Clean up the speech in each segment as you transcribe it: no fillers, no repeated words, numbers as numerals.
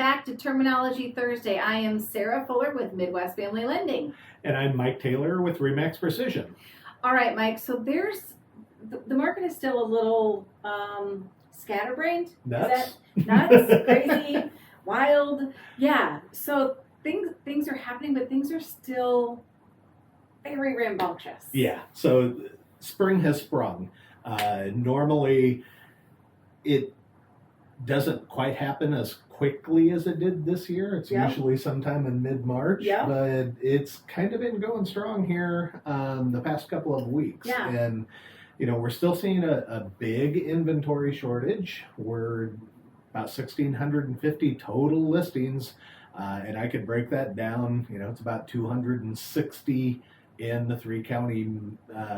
back to Terminology Thursday. I am Sara Fuller with Midwest Family Lending. And I'm Mike Taylor with REMAX Precision. All right, Mike, so there's, the market is still a little scatterbrained. Nuts? Is that nuts? Crazy? Wild? Yeah, so things are happening, but things are still very rambunctious. Yeah, so spring has sprung. Normally, it doesn't quite happen as quickly as it did this year. It's usually sometime in mid-March, but it's kind of been going strong here the past couple of weeks. Yeah. And, you know, we're still seeing a big inventory shortage. We're about 1,650 total listings, and I could break that down. You know, it's about 260 in the 3-county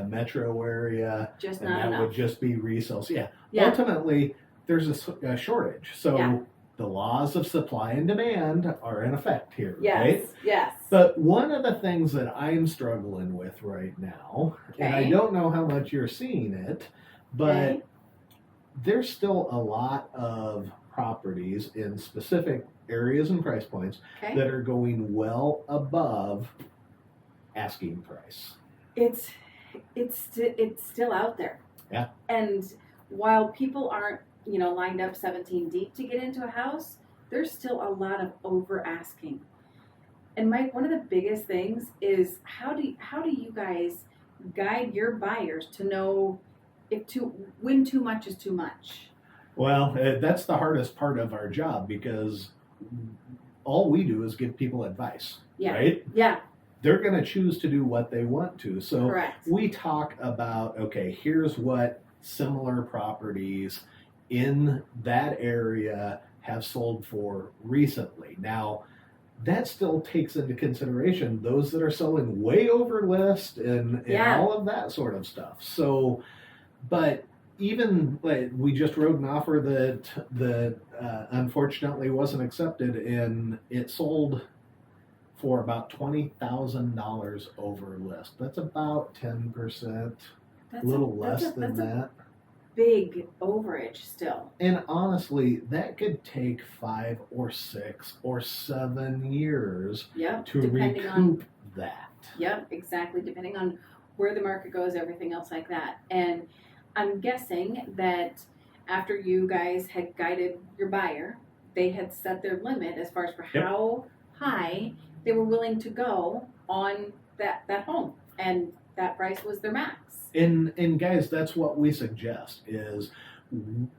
metro area. Just and not that enough. would just be resales. Yeah. Ultimately, there's a shortage. So the laws of supply and demand are in effect here, right? Yes. But one of the things that I'm struggling with right now, and I don't know how much you're seeing it, but there's still a lot of properties in specific areas and price points that are going well above asking price. It's still out there. Yeah. And while people aren't, you know, lined up 17 deep to get into a house, there's still a lot of over asking. And Mike, one of the biggest things is how do you guys guide your buyers to know when too much is too much? Well, that's the hardest part of our job, because all we do is give people advice, right? Yeah. They're going to choose to do what they want to. So Correct. We talk about, okay, here's what similar properties in that area have sold for recently. Now, that still takes into consideration those that are selling way over list and all of that sort of stuff. So, but even we just wrote an offer that unfortunately wasn't accepted, and it sold for about $20,000 over list. That's about 10%, a little less than that. Big overage still. And honestly, that could take 5 or 6 or 7 years to recoup that. Yep, exactly. Depending on where the market goes, everything else like that. And I'm guessing that after you guys had guided your buyer, they had set their limit as far as for how high they were willing to go on that home. And that price was their max. And guys, that's what we suggest is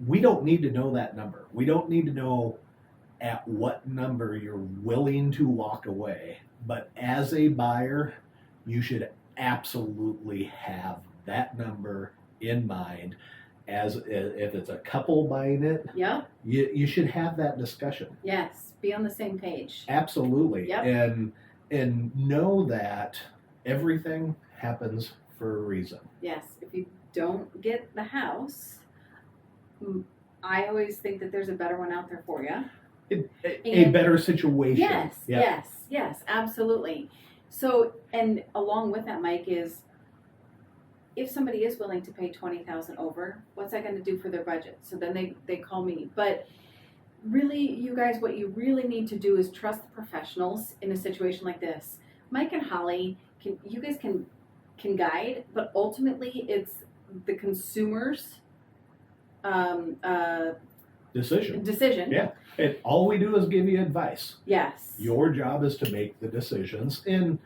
we don't need to know that number. We don't need to know at what number you're willing to walk away. But as a buyer, you should absolutely have that number in mind. As if it's a couple buying it, you should have that discussion. Yes, be on the same page. Absolutely. Yep. And know that everything happens for a reason. Yes, if you don't get the house, I always think that there's a better one out there for you. A better situation. Yes, absolutely. So, and along with that, Mike, is if somebody is willing to pay $20,000 over, what's that going to do for their budget? So then they call me. But really, you guys, what you really need to do is trust the professionals in a situation like this. Mike and Holly, you guys can guide, but ultimately it's the consumer's decision. Yeah. And all we do is give you advice. Yes. Your job is to make the decisions. And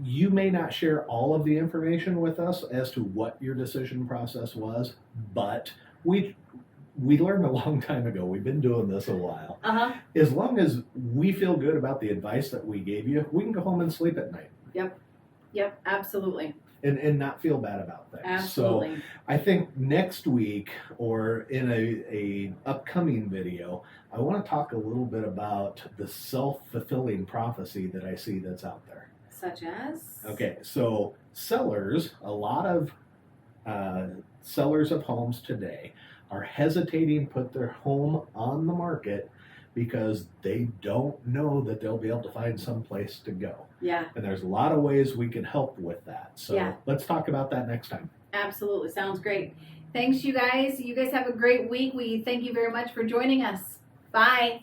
you may not share all of the information with us as to what your decision process was, but we learned a long time ago. We've been doing this a while. As long as we feel good about the advice that we gave you, we can go home and sleep at night. Yep, absolutely. And not feel bad about things. Absolutely. So I think next week or in a upcoming video, I want to talk a little bit about the self-fulfilling prophecy that I see that's out there. Such as? Okay, so sellers, a lot of sellers of homes today are hesitating to put their home on the market because they don't know that they'll be able to find some place to go. Yeah. And there's a lot of ways we can help with that. So let's talk about that next time. Absolutely. Sounds great. Thanks, you guys. You guys have a great week. We thank you very much for joining us. Bye.